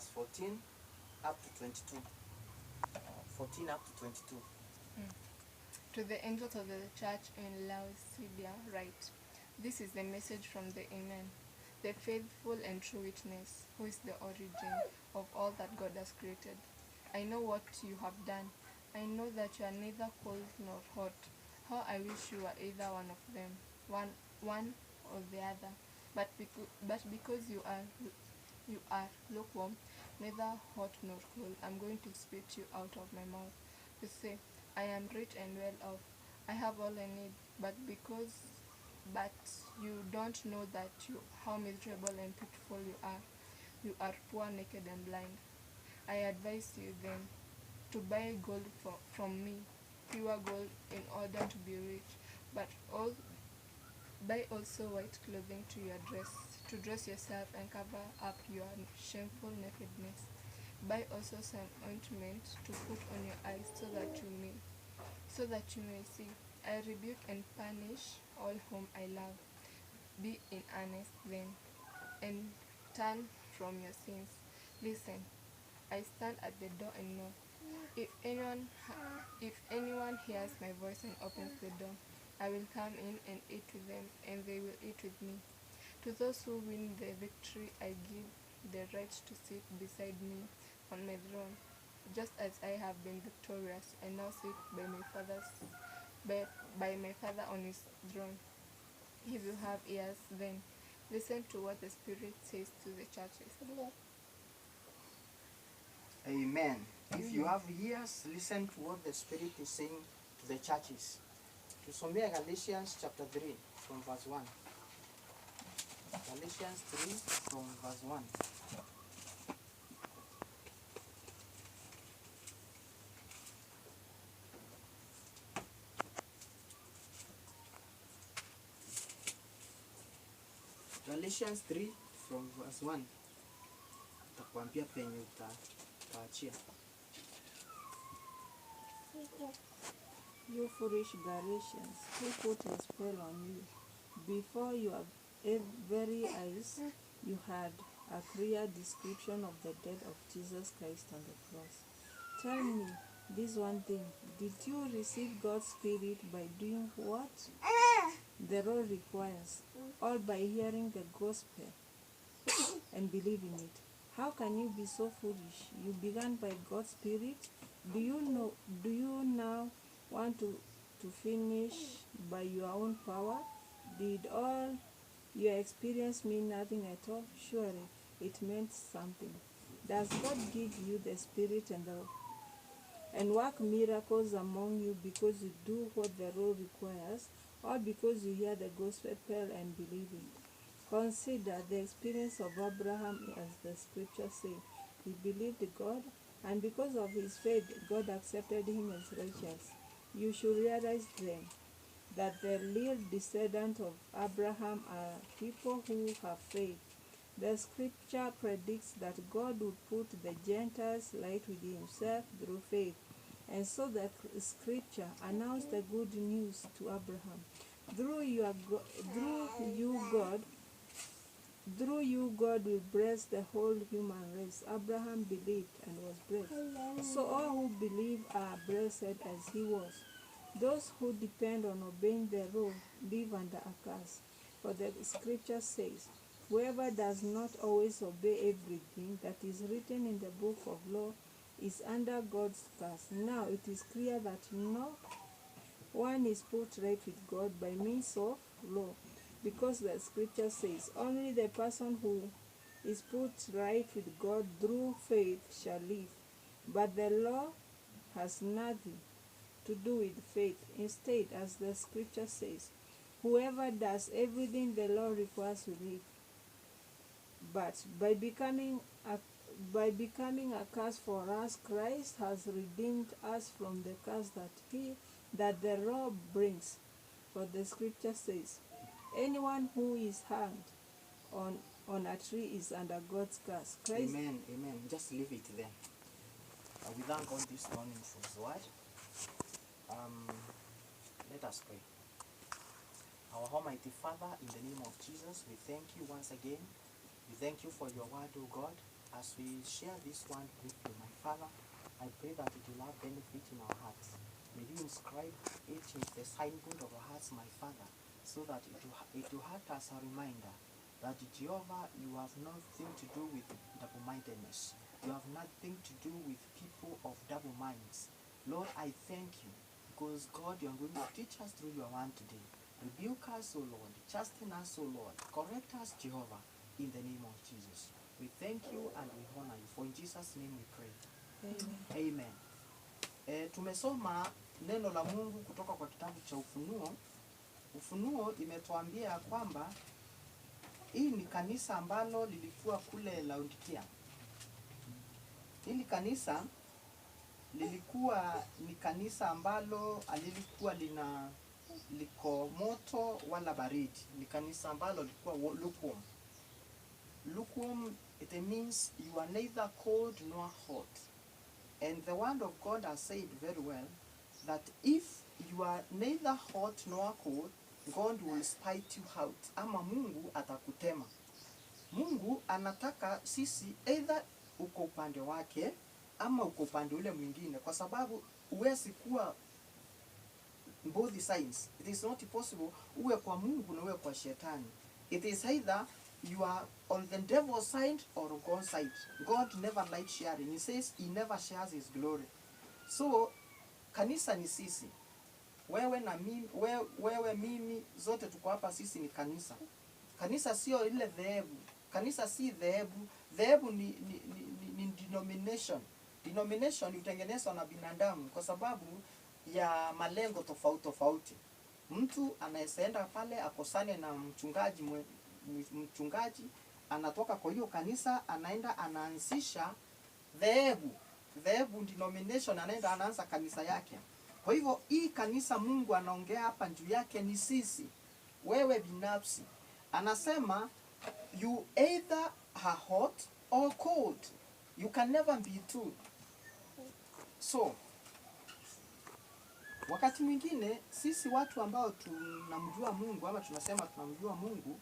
verse 14 up to 22. 14 up to 22. To the angels of the church in Laodicea write, this is the message from the Amen, the faithful and true witness, who is the origin of all that God has created. I know what you have done. I know that you are neither cold nor hot. How I wish you were either one of them, one or the other. But because you are lukewarm, neither hot nor cold, I'm going to spit you out of my mouth. You say, I am rich and well off. I have all I need, but you don't know how miserable and pitiful you are. You are poor, naked, and blind. I advise you then to buy gold from me, pure gold, in order to be rich, but buy also white clothing to dress yourself and cover up your shameful nakedness. Buy also some ointment to put on your eyes, so that you may see. I rebuke and punish all whom I love. Be in earnest then, and turn from your sins. Listen, I stand at the door and knock. If anyone hears my voice and opens the door, I will come in and eat with them, and they will eat with me. To those who win the victory, I give the right to sit beside me on my throne, just as I have been victorious and now sit by my Father on his throne. If you have ears, then listen to what the Spirit says to the churches. Amen. If you have ears, listen to what the Spirit is saying to the churches. Tusomea Galatians chapter 3 from verse 1. Galatians 3 from verse 1. Galatians 3 from verse 1. Takwambia penye utaachia. You foolish Galatians, who put a spell on you? Before your very eyes you had a clear description of the death of Jesus Christ on the cross. Tell me this one thing, did you receive God's Spirit by doing what the law requires, or by hearing the gospel and believing it? How can you be so foolish? You began by God's Spirit. Do you now want to finish by your own power? Did all your experience mean nothing at all? Surely it meant something. Does God give you the Spirit and work miracles among you because you do what the law requires, or because you hear the gospel and believe it? Consider the experience of Abraham, as the scriptures say. He believed God, and because of his faith, God accepted him as righteous. You should realize then that the real descendants of Abraham are people who have faith. The scripture predicts that God would put the Gentiles right with himself through faith. And so the scripture announced the good news to Abraham. Through you, God will bless the whole human race. Abraham believed and was blessed. So all who believe are blessed as he was. Those who depend on obeying the law live under a curse. For the scripture says, whoever does not always obey everything that is written in the book of law is under God's curse. Now it is clear that no one is put right with God by means of law, because the scripture says, only the person who is put right with God through faith shall live. But the law has nothing to do with faith. Instead, as the scripture says, whoever does everything the law requires will live. But by becoming a curse for us, Christ has redeemed us from the curse that the law brings. For the scripture says, anyone who is hanged on a tree is under God's curse. Christ. Amen, amen. Just leave it there. We thank God this morning for his word. Let us pray. Our Almighty Father, in the name of Jesus, we thank you once again. We thank you for your word, O God. as we share this one with you, my Father, I pray that it will have benefit in our hearts. May you inscribe it in the signboard of our hearts, my Father, so that it will hurt us a reminder that Jehovah, you have nothing to do with double-mindedness. You have nothing to do with people of double minds. Lord, I thank you because, God, you are going to teach us through your word today. Rebuke us, O Lord. Chasten us, O Lord. Correct us, Jehovah, in the name of Jesus. We thank you and we honor you. For in Jesus' name we pray. Amen. Amen. Tumesoma neno la Mungu kutoka kwa kitabu cha Ufunuo. Ufunuo imetuambia kwamba hii ni kanisa ambalo lilikuwa kule Laodikia. Hili kanisa lilikuwa ni kanisa ambalo lilikuwa liko moto wala baridi. Ni kanisa ambalo lilikuwa lukewarm. Lukewarm, it means you are neither cold nor hot. And the word of God has said very well that if you are neither hot nor cold, God will spite you out. Ama Mungu atakutema. Mungu anataka sisi either uko upande wake ama uko upande ule mwingine, kwa sababu huwezi kuwa both sides. It is not possible uwe kwa Mungu na uwe kwa shetani. It is either you are on the devil's side or God's side. God never likes sharing. He says he never shares his glory. So kanisa ni sisi. Wewe na mimi, wewe mimi, zote tuko hapa, sisi ni kanisa. Kanisa sio ile dhehebu. Kanisa si dhehebu. Dhehebu ni denomination. Denomination hutengenezwa na binadamu kwa sababu ya malengo tofauti tofauti. Mtu anayeenda pale akosane na mchungaji anatoka kwa hiyo kanisa, anaenda anaanzisha dhehebu. Dhehebu denomination, anaenda anaanza kanisa yake. Kwa hivyo hii kanisa Mungu anaongea hapa juu yake ni sisi. Wewe binafsi. Anasema you either are hot or cold. You can never be two. So wakati mwingine sisi watu ambao tunamjua Mungu ama tunasema tunamjua Mungu,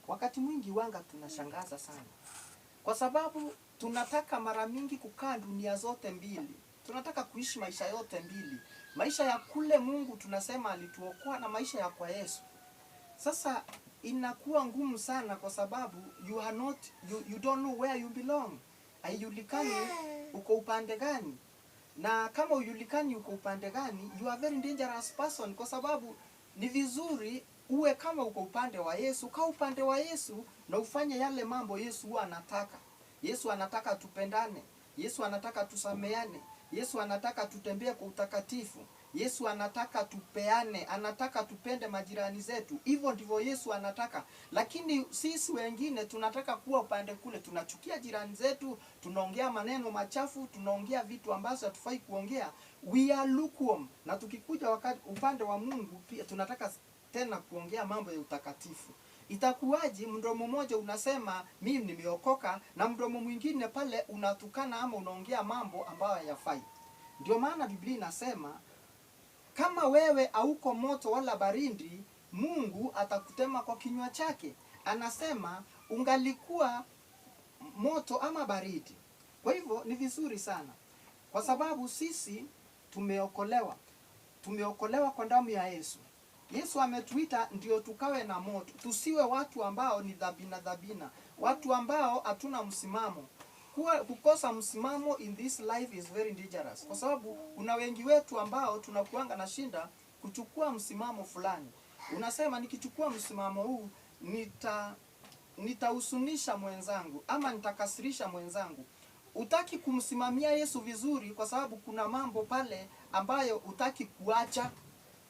wakati mwingi wanga tunashangaza sana. Kwa sababu tunataka mara mingi kukaa dunia zote mbili. Tunataka kuishi maisha yote mbili. Maisha ya kule Mungu tunasema alituokoa na maisha ya kwa Yesu. Sasa inakuwa ngumu sana kwa sababu you don't know where you belong. Haijulikani uko upande gani. Na kama hujulikani uko upande gani, you are very dangerous person, kwa sababu ni vizuri uwe kama uko upande wa Yesu, kaa upande wa Yesu na ufanye yale mambo Yesu huwa anataka. Yesu anataka tupendane. Yesu anataka tusameane. Yesu anataka tutembee kwa utakatifu. Yesu anataka tupeane, anataka tupende majirani zetu. Hivyo ndivyo Yesu anataka. Lakini sisi wengine tunataka kuwa upande kule, tunachukia jirani zetu, tunaongea maneno machafu, tunaongea vitu ambazo hatufai kuongea. We are lukewarm. Na tukikuja wakati upande wa Mungu pia tunataka tena kuongea mambo ya utakatifu. Itakuwaje mdomo mmoja unasema mimi nimeokoka na mdomo mwingine pale unatukana ama unaongea mambo ambayo hayafai? Ndio maana Biblia inasema kama wewe hauko moto wala baridi, Mungu atakutema kwa kinywa chake. Anasema ungalikuwa moto ama baridi. Kwa hivyo ni vizuri sana, kwa sababu sisi tumeokolewa. Tumeokolewa kwa damu ya Yesu. Yesu ametuita ndio tukawe na moto. Tusiwe watu ambao ni dhabina. Watu ambao hatuna msimamo. Kukosa msimamo in this life is very dangerous. Kwa sababu kuna wengi wetu ambao tunakuanga na shinda kuchukua msimamo fulani. Unasema nikichukua msimamo huu nitahusunisha mwenzangu ama nitakasirisha mwenzangu. Utaki kumsimamia Yesu vizuri kwa sababu kuna mambo pale ambayo utaki kuacha.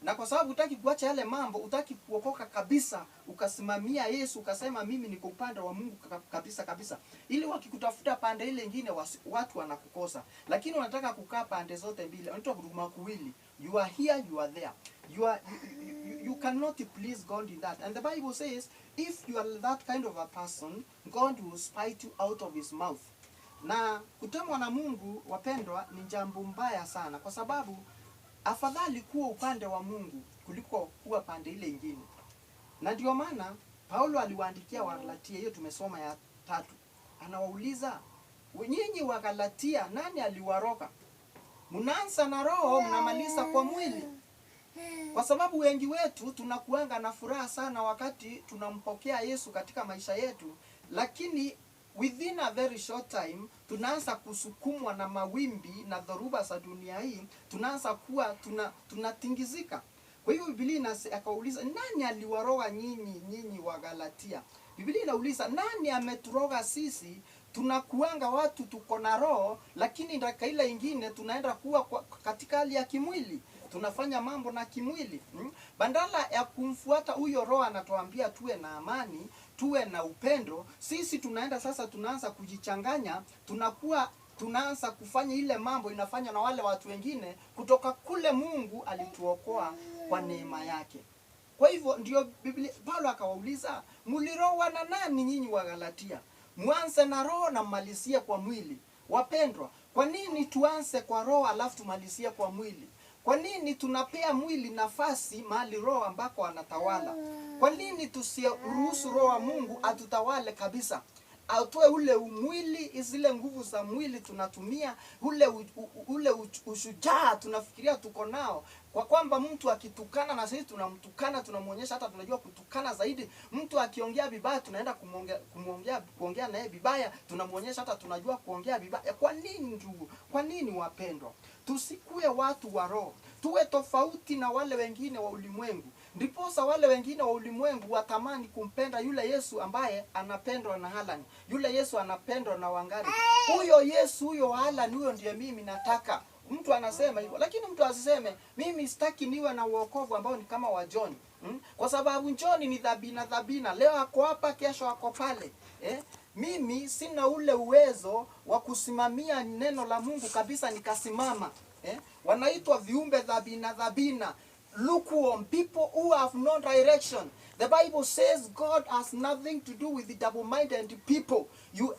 Na kwa sababu utaki kuacha yale mambo, utaki kuokoka kabisa, ukasimamia Yesu, ukasema mimi niko upande wa Mungu kabisa. Ili wakikutafuta pande ile nyingine watu wanakukosa. Lakini unataka kukaa pande zote mbili. Unaitwa huduma kuwili. You are here, you are there. You cannot please God in that. And the Bible says, if you are that kind of a person, God will spite you out of his mouth. Na kutemwa na Mungu, wapendwa, ni jambo mbaya sana, kwa sababu afadhali kuwa upande wa Mungu kuliko kuwa pande ile nyingine. Na ndio maana Paulo aliwaandikia Wagalatia, hiyo tumesoma ya 3. Anawauliza, nyinyi wa Galatia, nani aliwaroga? Mnaanza na roho, mnamaliza kwa mwili. Kwa sababu wengi wetu tunakuanga na furaha sana wakati tunampokea Yesu katika maisha yetu, lakini within a very short time tunaanza kusukumwa na mawimbi na dhoruba za dunia hii, tunaanza kuwa tunatingizika. Kwa hiyo Biblia akauliza, nani aliwaroga nyinyi wa Galatia? Biblia inauliza, nani ameturoga sisi? Tunakuanga watu tuko na roho, lakini ndaka ile ingine tunaenda kuwa katika hali ya kimwili. Tunafanya mambo na kimwili. Bandala ya kumfuata huyo roho anatuambia tuwe na amani, tuwe na upendo, sisi tunaenda sasa tunaanza kujichanganya, tunaanza kufanya ile mambo inafanya na wale watu wengine kutoka kule Mungu alituokoa kwa neema yake. Kwa hivyo ndio Biblia Paulo akawauliza, mlirowa na nani nyinyi wa Galatia? Mwanze na roho na mmalizie kwa mwili. Wapendwa, kwa nini tuanze kwa roho alafu tumalizie kwa mwili? Kwa nini tunapea mwili nafasi mahali roho ambako anatawala? Kwa nini tusiruhusu roho wa Mungu atutawale kabisa? Atoe ule mwili, zile nguvu za mwili tunatumia, ule ushujaa tunafikiria tuko nao. Kwa kwamba mtu akitukana na sisi tunamtukana, tunamuonyesha hata tunajua kutukana zaidi. Mtu akiongea vibaya tunaenda kuongea naye vibaya, tunamuonyesha hata tunajua kuongea vibaya. Kwa nini ndugu? Kwa nini wapendwa? Tusikue watu wa roho. Tuwe tofauti na wale wengine wa ulimwengu. Ndiposa wale wengine wa ulimwengu watamani kumpenda yule Yesu ambaye anapendwa na Alan. Yule Yesu anapendwa na Wangari. Huyo Yesu, huyo Alan, huyo ndiye mimi nataka. Mtu anasema hivyo, lakini mtu asiseme mimi sitaki niwe na wokovu ambao ni kama wa John. Kwa sababu John ni dhabina. Leo ako hapa, kesho ako pale. Mimi sina ule uwezo wa kusimamia neno la Mungu kabisa nikasimama. Wanaitwa viumbe dhabina. Lukewarm, people who have no direction. The Bible says God has nothing to do with the double-minded people. You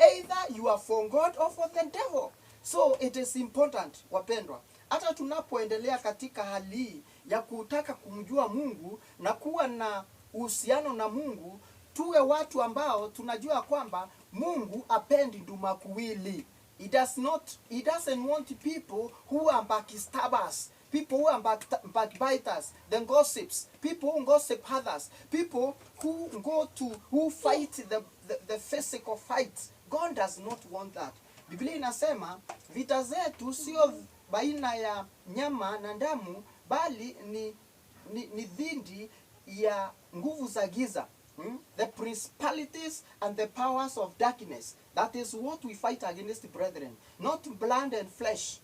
are for God or for the devil. So it is important, wapendwa, hata tunapoendelea katika hali ya kutaka kumjua Mungu na kuwa na uhusiano na Mungu, tuwe watu ambao tunajua kwamba Mungu apendi ndumakuwili. He doesn't want people who are backstabbers, people who are backbiters, then gossips, people who gossip others, people who fight the physical fight. God does not want that. Biblia inasema vita zetu sio baina ya nyama na damu, bali ni dhidi ya nguvu za giza. The principalities and the powers of darkness. That is what we fight against, brethren, not blood and flesh.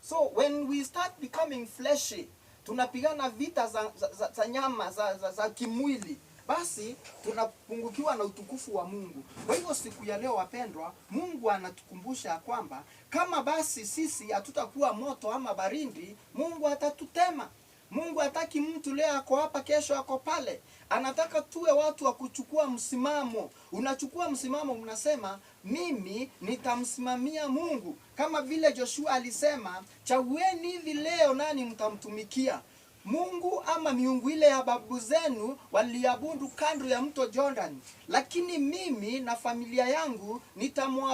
So when we start becoming fleshy, tunapigana vita za nyama, za kimwili, basi tunapungukiwa na utukufu wa Mungu. Kwa hivyo siku ya leo wapendwa, Mungu anatukumbusha kwamba kama basi sisi hatutakuwa moto ama baridi, Mungu atatutema. Mungu hataki mtu leo ako hapa kesho ako pale. Anataka tuwe watu wa kuchukua msimamo. Unachukua msimamo, mnasema mimi nitamsimamia Mungu. Kama vile Joshua alisema, chagueni hivi leo nani mtamtumikia. Mungu ama miungu ile ya babu zenu waliabudu kando ya mto Jordan, lakini mimi na familia yangu nitamwabudu